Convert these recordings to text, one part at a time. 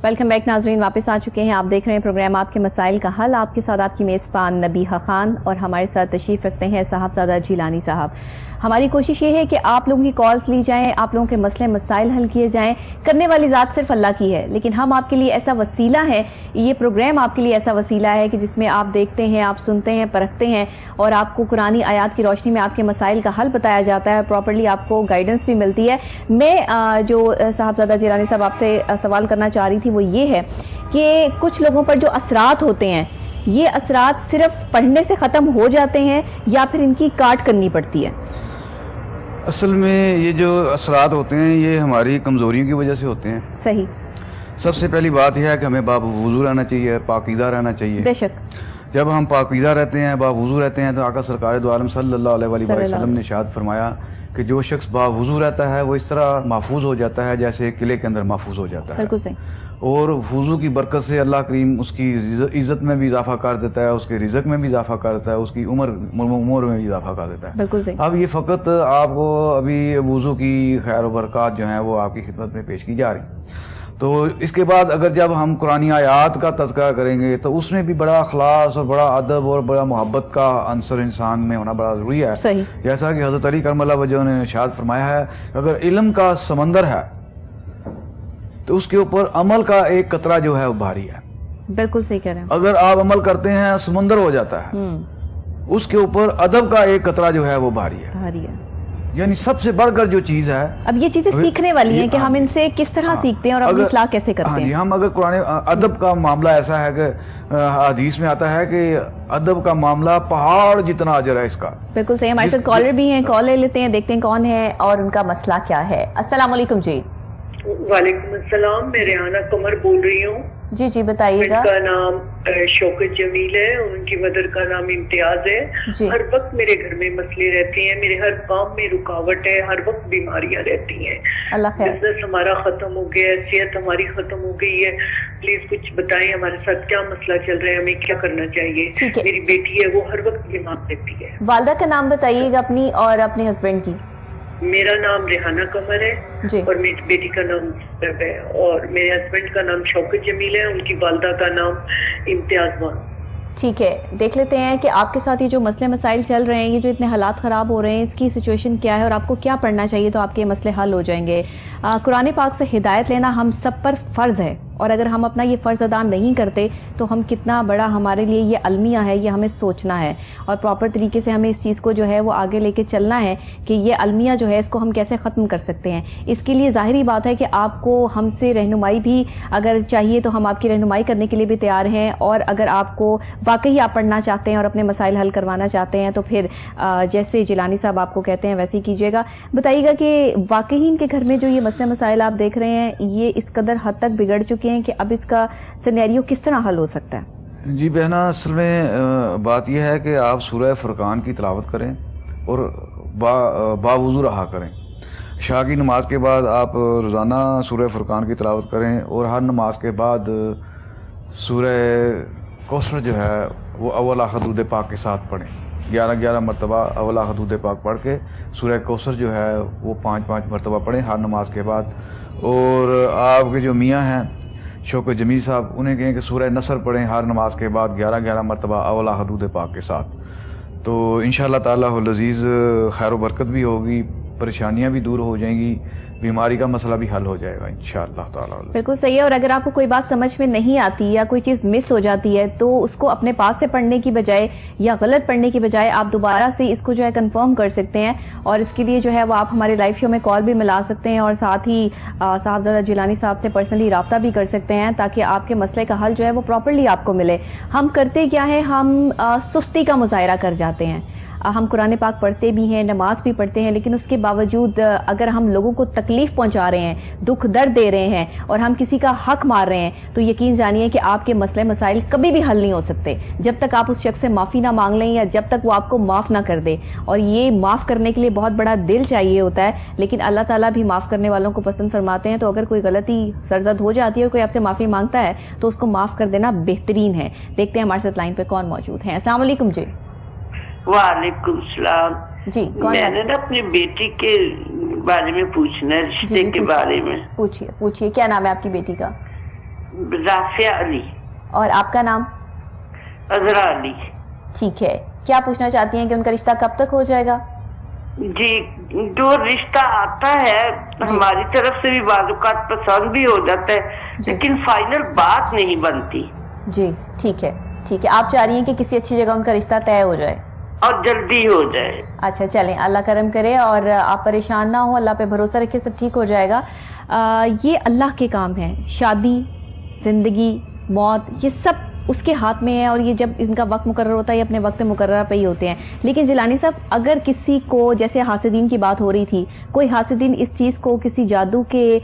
Welcome back ناظرین، واپس آ چکے ہیں. آپ دیکھ رہے ہیں پروگرام آپ کے مسائل کا حل. آپ کے ساتھ آپ کی میزبان نبیہہ خان، اور ہمارے ساتھ تشریف رکھتے ہیں صاحبزادہ جیلانی صاحب. ہماری کوشش یہ ہے کہ آپ لوگوں کی کالز لی جائیں، آپ لوگوں کے مسئلے مسائل حل کیے جائیں. کرنے والی ذات صرف اللہ کی ہے، لیکن ہم آپ کے لیے ایسا وسیلہ ہے، یہ پروگرام آپ کے لیے ایسا وسیلہ ہے کہ جس میں آپ دیکھتے ہیں، آپ سنتے ہیں، پرکھتے ہیں، اور آپ کو قرآنی آیات کی روشنی میں آپ کے مسائل کا حل بتایا جاتا ہے. پراپرلی آپ کو گائیڈنس بھی ملتی ہے. میں جو صاحبزادہ جیلانی صاحب آپ سے سوال کرنا چاہ رہی تھی وہ یہ ہے کہ کچھ لوگوں پر جو اثرات ہوتے ہیں، یہ اثرات صرف پڑھنے سے ختم ہو جاتے ہیں یا پھر ان کی کاٹ کرنی پڑتی ہے؟ اصل میں یہ جو اثرات ہوتے ہیں یہ ہماری کمزوریوں کی وجہ سے ہوتے ہیں. صحیح. سب سے پہلی بات یہ ہے کہ ہمیں باب وضو رہنا چاہیے، پاکیزہ رہنا چاہیے. بے شک. جب ہم پاکیزہ رہتے ہیں، باب وضو رہتے ہیں، تو آقا سرکار دو عالم صلی اللہ علیہ وآلہ وسلم نے ارشاد فرمایا کہ جو شخص باب وضو رہتا ہے وہ اس طرح محفوظ ہو جاتا ہے جیسے قلعے کے اندر محفوظ ہو جاتا ہے. بالکل صحیح. اور وضو کی برکت سے اللہ کریم اس کی عزت میں بھی اضافہ کر دیتا ہے، اس کے رزق میں بھی اضافہ کر دیتا ہے، اس کی عمر میں بھی اضافہ کر دیتا ہے. بالکل صحیح. اب یہ فقط آپ کو ابھی وضو کی خیر و برکات جو ہیں وہ آپ کی خدمت میں پیش کی جا رہی. تو اس کے بعد اگر جب ہم قرآنی آیات کا تذکرہ کریں گے تو اس میں بھی بڑا اخلاص اور بڑا ادب اور بڑا محبت کا عنصر انسان میں ہونا بڑا ضروری ہے. صحیح. جیسا کہ حضرت علی کرم اللہ وجہ نے ارشاد فرمایا ہے، اگر علم کا سمندر ہے تو اس کے اوپر عمل کا ایک قطرہ جو ہے وہ بھاری ہے. بالکل صحیح کہہ رہے ہیں. اگر آپ عمل کرتے ہیں سمندر ہو جاتا ہے. اس کے اوپر ادب کا ایک قطرہ جو ہے وہ بھاری ہے. یعنی سب سے بڑھ کر جو چیز ہے، اب یہ چیزیں سیکھنے والی ہیں کہ ہم ان سے کس طرح سیکھتے ہیں اور اپنی اصلاح کیسے کرتے ہیں. ہم اگر قرآن ادب کا معاملہ ایسا ہے کہ حدیث میں آتا ہے کہ ادب کا معاملہ پہاڑ جتنا اجر ہے اس کا. بالکل صحیح. ہمارے ساتھ کالر بھی ہیں، کال لے لیتے ہیں، دیکھتے ہیں کون ہے اور ان کا مسئلہ کیا ہے. السلام علیکم. جی وعلیکم السلام. میں ریحانہ قمر بول رہی ہوں. جی جی بتائیے گا. ان کا نام شوکت جمیل ہے اور ان کی مدر کا نام امتیاز ہے. ہر وقت میرے گھر میں مسئلے رہتے ہیں، میرے ہر کام میں رکاوٹ ہے، ہر وقت بیماریاں رہتی ہیں. بزنس ہمارا ختم ہو گیا ہے، صحت ہماری ختم ہو گئی ہے. پلیز کچھ بتائیں ہمارے ساتھ کیا مسئلہ چل رہا ہے، ہمیں کیا کرنا چاہیے. میری بیٹی ہے وہ ہر وقت بیمار رہتی ہے. والدہ کا نام بتائیے گا اپنی اور اپنے ہسبینڈ کی. میرا نام ریحانہ قمر ہے اور میری بیٹی کا نام ہے اور میرے ہسبینڈ کا نام شوکت جمیل ہے، ان کی والدہ کا نام امتیاز وان. ٹھیک ہے، دیکھ لیتے ہیں کہ آپ کے ساتھ یہ جو مسئلے مسائل چل رہے ہیں، یہ جو اتنے حالات خراب ہو رہے ہیں، اس کی سچویشن کیا ہے اور آپ کو کیا پڑھنا چاہیے تو آپ کے مسئلے حل ہو جائیں گے. قرآن پاک سے ہدایت لینا ہم سب پر فرض ہے، اور اگر ہم اپنا یہ فرض ادا نہیں کرتے تو ہم کتنا بڑا ہمارے لیے یہ المیہ ہے، یہ ہمیں سوچنا ہے اور پراپر طریقے سے ہمیں اس چیز کو جو ہے وہ آگے لے کے چلنا ہے کہ یہ المیہ جو ہے اس کو ہم کیسے ختم کر سکتے ہیں. اس کے لیے ظاہری بات ہے کہ آپ کو ہم سے رہنمائی بھی اگر چاہیے تو ہم آپ کی رہنمائی کرنے کے لیے بھی تیار ہیں، اور اگر آپ کو واقعی آپ پڑھنا چاہتے ہیں اور اپنے مسائل حل کروانا چاہتے ہیں تو پھر جیسے جیلانی صاحب آپ کو کہتے ہیں ویسے ہی کیجیے گا. بتائیے گا کہ واقعی ان کے گھر میں جو یہ مسئلے مسائل آپ دیکھ رہے ہیں یہ اس قدر حد تک بگڑ چکے ہیں کہ اب اس کا سینیریو کس طرح حل ہو سکتا ہے؟ جی بہنا، اصل میں بات یہ ہے کہ آپ سورہ فرقان کی تلاوت کریں اور باوضو رہا کریں. عشاء کی نماز کے بعد آپ روزانہ سورہ فرقان کی تلاوت کریں اور ہر نماز کے بعد سورہ کوثر جو ہے وہ اولا حدود پاک کے ساتھ پڑھیں. 11 مرتبہ اولا حدود پاک پڑھ کے سورہ کوثر جو ہے وہ 5 مرتبہ پڑھیں ہر نماز کے بعد. اور آپ کے جو میاں ہیں شوکت جمیل صاحب، انہیں کہیں کہ سورہ نصر پڑھیں ہر نماز کے بعد 11 مرتبہ اولا حدود پاک کے ساتھ. تو انشاءاللہ تعالیٰ العزیز خیر و برکت بھی ہوگی، پریشانیاں بھی دور ہو جائیں گی، بیماری کا مسئلہ بھی حل ہو جائے گا انشاءاللہ تعالیٰ. بالکل صحیح ہے. اور اگر آپ کو کوئی بات سمجھ میں نہیں آتی یا کوئی چیز مس ہو جاتی ہے تو اس کو اپنے پاس سے پڑھنے کی بجائے یا غلط پڑھنے کی بجائے آپ دوبارہ سے اس کو جو ہے کنفرم کر سکتے ہیں، اور اس کے لیے جو ہے وہ آپ ہمارے لائیو شو میں کال بھی ملا سکتے ہیں اور ساتھ ہی صاحبزادہ جیلانی صاحب سے پرسنلی رابطہ بھی کر سکتے ہیں تاکہ آپ کے مسئلے کا حل جو ہے وہ پراپرلی آپ کو ملے. ہم کرتے کیا ہے، ہم سستی کا مظاہرہ کر جاتے ہیں. ہم قرآن پاک پڑھتے بھی ہیں، نماز بھی پڑھتے ہیں، لیکن اس کے باوجود اگر ہم لوگوں کو تکلیف پہنچا رہے ہیں، دکھ درد دے رہے ہیں اور ہم کسی کا حق مار رہے ہیں تو یقین جانیے کہ آپ کے مسئلے مسائل کبھی بھی حل نہیں ہو سکتے جب تک آپ اس شخص سے معافی نہ مانگ لیں یا جب تک وہ آپ کو معاف نہ کر دے. اور یہ معاف کرنے کے لیے بہت بڑا دل چاہیے ہوتا ہے، لیکن اللہ تعالیٰ بھی معاف کرنے والوں کو پسند فرماتے ہیں. تو اگر کوئی غلطی سرزد ہو جاتی ہے اور کوئی آپ سے معافی مانگتا ہے تو اس کو معاف کر دینا بہترین ہے. دیکھتے ہیں ہمارے ساتھ لائن پہ کون موجود ہیں. السلام علیکم. جی وعلیکم السلام. جی میں نے نا اپنی بیٹی کے بارے میں پوچھنا ہے، رشتے کے بارے میں. پوچھیے کیا نام ہے آپ کی بیٹی کا؟ राफिया अली। और आपका नाम? अजरा अली। ठीक है, क्या पूछना चाहती हैं कि उनका रिश्ता कब तक हो जाएगा? जी, जो रिश्ता आता है हमारी तरफ से भी बाजुकात पसंद भी हो जाता है, लेकिन फाइनल बात नहीं बनती। जी ठीक है, ठीक है, आप चाह रही हैं कि किसी अच्छी जगह उनका रिश्ता तय हो जाए और जल्दी हो जाए। अच्छा चलें, अल्लाह करम करे और आप परेशान ना हो, अल्लाह पे भरोसा रखिए, सब ठीक हो जाएगा। ये अल्लाह के काम है, शादी, ज़िंदगी, मौत, ये सब उसके हाथ में है और ये जब इनका वक्त मुकर्रर होता है ये अपने वक्त मुकर्रर पे ही होते हैं। लेकिन जिलानी साहब, अगर किसी को, जैसे हासिदीन की बात हो रही थी, कोई हासिदीन इस चीज़ को किसी जादू के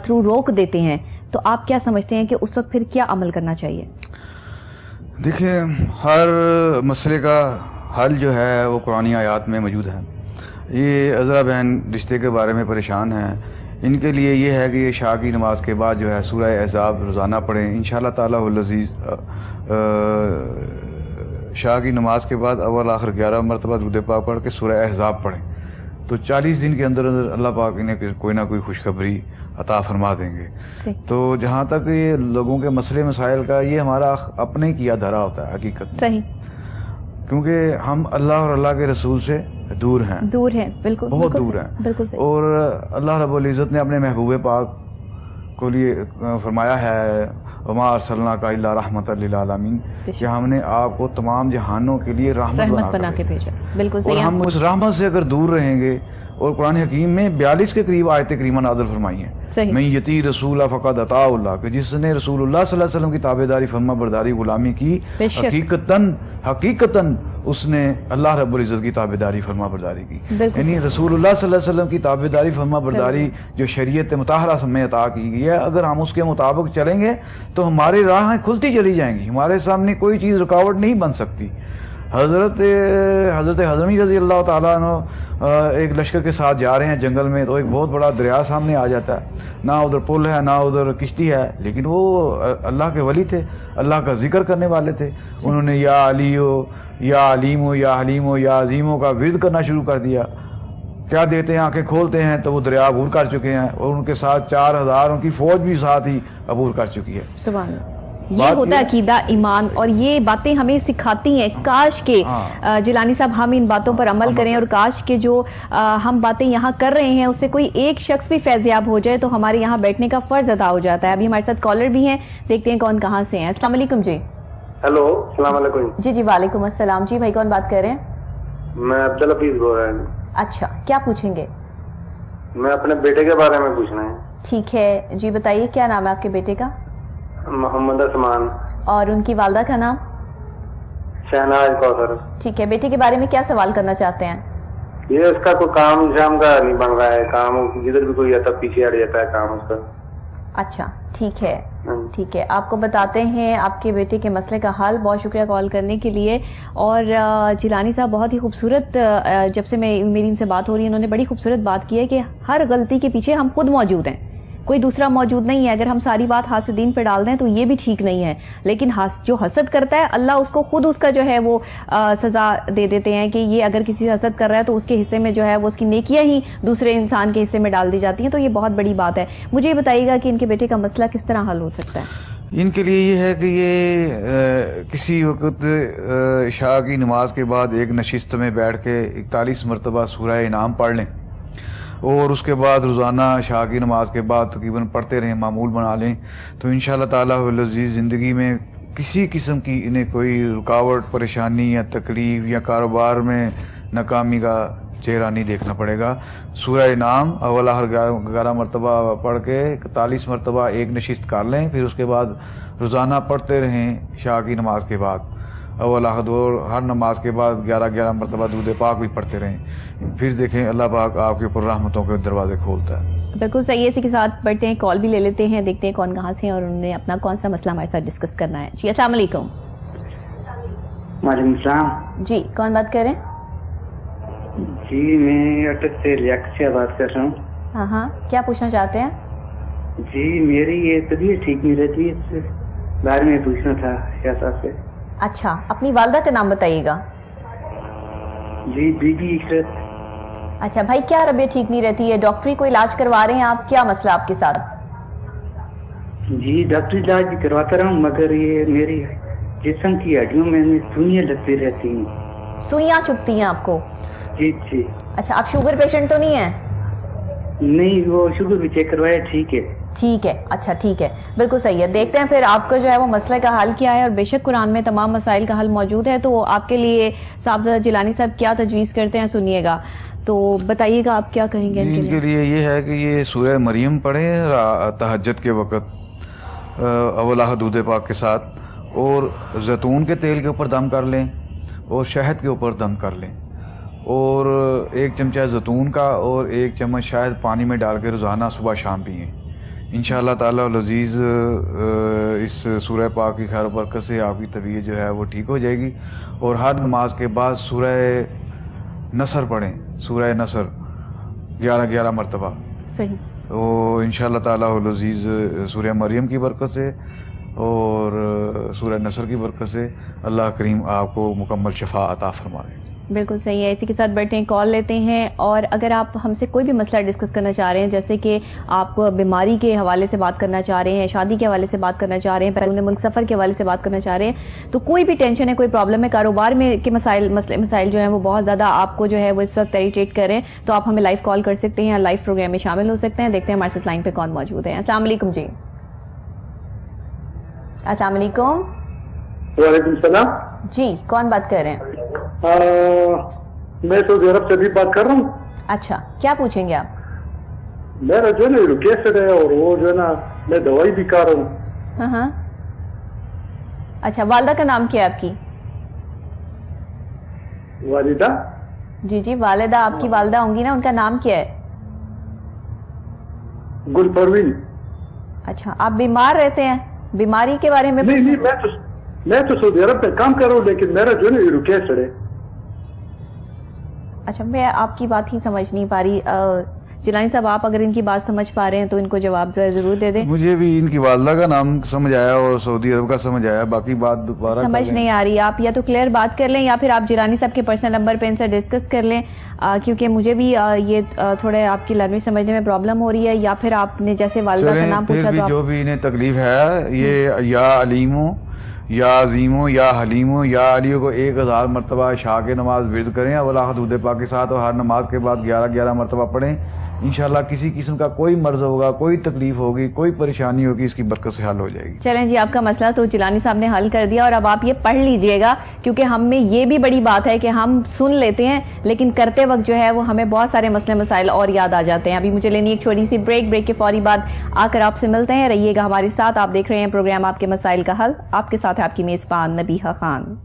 थ्रू रोक देते हैं, तो आप क्या समझते हैं कि उस वक्त फिर क्या अमल करना चाहिए? देखिए, हर मसले का हल जो है वो कुरानी आयात में मौजूद है। ये अज़रा बहन रिश्ते के बारे में परेशान हैं, इनके लिए ये है कि ये शाह की नमाज के बाद जो है सूरह अहज़ाब रोज़ाना पढ़ें इंशाअल्लाह ताला वल अज़ीज़। शाह की नमाज के बाद अव्वल आखिर 11 मरतबा दुरूद पाक पढ़ के सूरह अहज़ाब पढ़ें, तो 40 दिन के अंदर अंदर अल्लाह पाक इन्हें कोई ना कोई खुशखबरी अता फरमा देंगे। तो जहाँ तक ये लोगों के मसले मसाइल का, ये हमारा अपने किया धरा होता है हकीकत में। सही, क्योंकि हम अल्लाह और अल्लाह के रसूल से दूर हैं, बिल्कुल, बहुत दूर हैं। बिल्कुल सही। और अल्लाह रब्बुल इज़्ज़त ने अपने महबूब पाक को लिए फरमाया है, वमा अरसलनाका इल्ला रहमतल लिल आलमीन, कि हमने आपको तमाम जहानों के लिए रहमत बना के भेजा। बिल्कुल सही। और हम उस रहमत से अगर दूर रहेंगे, और कुरान हकीम में 42 के करीब आयत करीमा नाज़िल फरमाई हैं, मैं यती रसूल फ़क़द अताउल्लाह, कि जिसने रसूलुल्लाह सल्लल्लाहु अलैहि वसल्लम की ताबेदारी, फरमा बरदारी, गुलामी की, हकीकतन उसने अल्लाह रब्बुल इज़्ज़त की ताबेदारी, फरमा बरदारी की। यानी रसूलुल्लाह सल्लल्लाहु अलैहि वसल्लम की ताबेदारी, फरमा बरदारी जो शरीयत मुताहरा में अता की गई है, अगर हम उसके मुताबिक चलेंगे तो हमारी राहें खुलती चली जाएंगी, हमारे सामने कोई चीज़ रुकावट नहीं बन सकती। हज़रत हज़रमी रज़ी अल्लाह ताला अन्हु एक लश्कर के साथ जा रहे हैं जंगल में, तो एक बहुत बड़ा दरिया सामने आ जाता है, ना उधर पुल है ना उधर किश्ती है, लेकिन वो अल्लाह के वली थे, अल्लाह का जिक्र करने वाले थे। उन्होंने या अलियो, या अलीमो, या हलीमो, या अजीमो का विर्द करना शुरू कर दिया। क्या देते हैं, आंखें खोलते हैं तो वो दरिया अबूर कर चुके हैं, और उनके साथ 4000 उनकी फौज भी साथ ही अबूर कर चुकी है। सुभान अल्लाह। ये होता है अकीदा, ईमान, और ये बातें हमें सिखाती हैं। काश के जिलानी साहब हम इन बातों पर अमल करें, और काश के जो हम बातें यहाँ कर रहे हैं उससे कोई एक शख्स भी फैज़याब हो जाए तो हमारे यहाँ बैठने का फ़र्ज़ अदा हो जाता है। अभी हमारे साथ कॉलर भी हैं, देखते हैं कौन कहाँ से हैं। अस्सलाम वालेकुम जी। हेलो, अस्सलाम वालेकुम। जी जी, वालेकुम अस्सलाम। जी भाई, कौन बात कर रहे हैं? मैं अब्दुल हफीज बोल रहा हूँ। अच्छा, क्या पूछेंगे? मैं अपने बेटे के बारे में पूछना है। ठीक है जी, बताइए क्या नाम है आपके बेटे का? मोहम्मद असमान। और उनकी वालदा का नाम? शहनाज कौसर। ठीक है, बेटे के बारे में क्या सवाल करना चाहते हैं? ये उसका कोई काम शाम का नहीं बन रहा है, काम जिधर भी कोई आता पीछे हट जाता है काम उसका। अच्छा ठीक है, ठीक है, आपको बताते हैं आपके बेटे के मसले का हल। बहुत शुक्रिया कॉल करने के लिए। और जिलानी साहब, बहुत ही खूबसूरत, जब से मेरी इनसे बात हो रही है, उन्होंने बड़ी खूबसूरत बात की है कि हर गलती के पीछे हम खुद मौजूद हैं, कोई दूसरा मौजूद नहीं है। अगर हम सारी बात हासिदीन पे डाल दें तो ये भी ठीक नहीं है, लेकिन जो हसद करता है अल्लाह उसको खुद उसका जो है वो सज़ा दे देते हैं कि ये अगर किसी से हसद कर रहा है तो उसके हिस्से में जो है वो उसकी नेकियां ही दूसरे इंसान के हिस्से में डाल दी जाती हैं। तो ये बहुत बड़ी बात है। मुझे ये बताइएगा कि इनके बेटे का मसला किस तरह हल हो सकता है? इनके लिए ये है कि ये किसी वक्त शाह की नमाज के बाद एक नशिस्त में बैठ के 41 मरतबा सूरह इनाम पढ़ लें, और उसके बाद रोज़ाना शाह की नमाज के बाद तकरीबन पढ़ते रहें, मामूल बना लें, तो इंशाअल्लाह ताला वल अज़ीज़ ज़िंदगी में किसी किस्म की इन्हें कोई रुकावट, परेशानी या तकलीफ़ या कारोबार में नाकामी का चेहरा नहीं देखना पड़ेगा। सूरह इनाम अव्वल आखिर 11 मरतबा पढ़ के 41 मरतबा एक नशिस्त कर लें, फिर उसके बाद रोज़ाना पढ़ते रहें शाह की नमाज के बाद अव्वल आखिर, और हर नमाज के बाद 11 मरतबा दूध पाक भी पढ़ते रहें। फिर देखें अल्लाह पाक आपके ऊपर रहमतों के दरवाजे खोलता है। बिल्कुल सही है। इसी के साथ बढ़ते हैं, कॉल भी ले लेते हैं, देखते हैं कौन कहाँ से हैं और उन्होंने अपना कौन सा मसला हमारे साथ डिस्कस करना है। जी अस्सलाम वालेकुम। वालेकुम सलाम। जी कौन बात कर रहे हैं? जी मैं अटक से लियाकत से बात कर रहा हूँ। हाँ हाँ, क्या पूछना चाहते हैं? जी मेरी ये तबीयत ठीक नहीं रहती है, इससे बारे में पूछना था शाह साहब से। अच्छा, अपनी वालदा का नाम बताइएगा। जी बीबी इशरत। अच्छा भाई, क्या तबीयत ठीक नहीं रहती है? डॉक्टरी कोई इलाज करवा रहे हैं आप? क्या मसला आपके साथ? जी डॉक्टरी इलाज भी करवाता रहा हूँ, मगर ये मेरी जिस्म की हड्डियों में सुइयां लगती रहती हैं। सुइयां चुभती हैं आपको? जी जी। अच्छा, आप शुगर पेशेंट तो नहीं है? नहीं, वो शुगर भी चेक करवाया, ठीक है। ठीक है, अच्छा ठीक है, बिल्कुल सही है। देखते हैं फिर आपका जो है वो मसले का हल क्या है, और बेशक कुरान में तमाम मसाइल का हल मौजूद है। तो आपके लिए साहब जिलानी साहब क्या तजवीज़ करते हैं सुनिएगा, तो बताइएगा आप क्या कहेंगे इनके लिए। ये है कि ये सूरह मरियम पढ़ें तहज्जुद के वक़्त अवला हदूद पाक के साथ, और जैतून के तेल के ऊपर दम कर लें और शहद के ऊपर दम कर लें, और 1 चमचा जैतून का और 1 चम्मच शहद पानी में डाल के रोज़ाना सुबह शाम पिएँ। इंशाअल्लाह ताला अज़ीज़ इस सूरह पाक की खैर बरकत से आपकी तबीयत जो है वो ठीक हो जाएगी। और हर नमाज के बाद सूरह नसर पढ़ें, सूरह नसर 11 मरतबा। सही। तो इंशाअल्लाह ताला अज़ीज़ सूरह मरियम की बरकत से और सूरह नसर की बरकत से अल्लाह करीम आपको मुकम्मल शफा अता फरमाए। बिल्कुल सही है। इसी के साथ बैठते हैं, कॉल लेते हैं। और अगर आप हमसे कोई भी मसला डिस्कस करना चाह रहे हैं, जैसे कि आप बीमारी के हवाले से बात करना चाह रहे हैं, शादी के हवाले से बात करना चाह रहे हैं, बैरून मुल्क सफ़र के हवाले से बात करना चाह रहे हैं, तो कोई भी टेंशन है, कोई प्रॉब्लम है, कारोबार में के मसाइल जो हैं वो बहुत ज़्यादा आपको जो है वो इस वक्त इरिटेट कर रहे हैं, तो आप हमें लाइव कॉल कर सकते हैं, लाइव प्रोग्राम में शामिल हो सकते हैं। देखते हैं हमारे साथ लाइन पर कौन मौजूद है। अस्सलाम वालेकुम जी। अस्सलाम वालेकुम। वालेकुम सलाम जी, कौन बात कर रहे हैं? मैं सऊदी अरब से भी बात कर रहा हूँ। अच्छा, क्या पूछेंगे आप? मेरा जो है ना कैंसर है, और वो जो है ना मैं दवाई भी कर रहा हूँ। हाँ हाँ। अच्छा, वालदा का नाम क्या है आपकी? वालिदा? जी जी, वालिदा, आपकी वालिदा होंगी ना, उनका नाम क्या है? गुल परवीन। अच्छा, आप बीमार रहते हैं? बीमारी के बारे में? नहीं, मैं तो सऊदी अरब में काम कर रहा हूँ, लेकिन मेरा जो है ना कैंसर है। अच्छा, मैं आपकी बात ही समझ नहीं पा रही। जिलानी साहब, आप अगर इनकी बात समझ पा रहे हैं तो इनको जवाब जरूर दे दें। मुझे भी इनकी वालदा का नाम समझ आया और सऊदी अरब का समझ आया, बाकी बात दोबारा समझ नहीं आ रही। आप या तो क्लियर बात कर लें, या फिर आप जिलानी साहब के पर्सनल नंबर पे इनसे डिस्कस कर लें, क्योंकि मुझे भी ये थोड़े आपकी लैंग्वेज समझने में प्रॉब्लम हो रही है। या फिर आपने जैसे वालदा का नाम पूछा, तो जो भी इन्हें तकलीफ है, ये या अलीमो या अजीमो या हलीमो या अलियो को 1000 मरतबा शाह के नमाज विर्द करें अवला हदूद पाक के साथ, और हर नमाज के बाद 11 मरतबा पढ़ें। इंशाल्लाह किसी किस्म का कोई मर्ज होगा, कोई तकलीफ होगी, कोई परेशानी होगी, इसकी बरकत से हल हो जाएगी। चलें जी, आपका मसला तो जिलानी साहब ने हल कर दिया, और अब आप ये पढ़ लीजिएगा, क्योंकि हम में ये भी बड़ी बात है कि हम सुन लेते हैं, लेकिन करते वक्त जो है वो हमें बहुत सारे मसले मसाइल और याद आ जाते हैं। अभी मुझे लेनी एक छोटी सी ब्रेक के फौरी बाद आकर आपसे मिलते हैं। रहिएगा हमारे साथ। आप देख रहे हैं प्रोग्राम आपके मसाइल का हल। आपके साथ है आपकी मेज़बान नबीहा खान।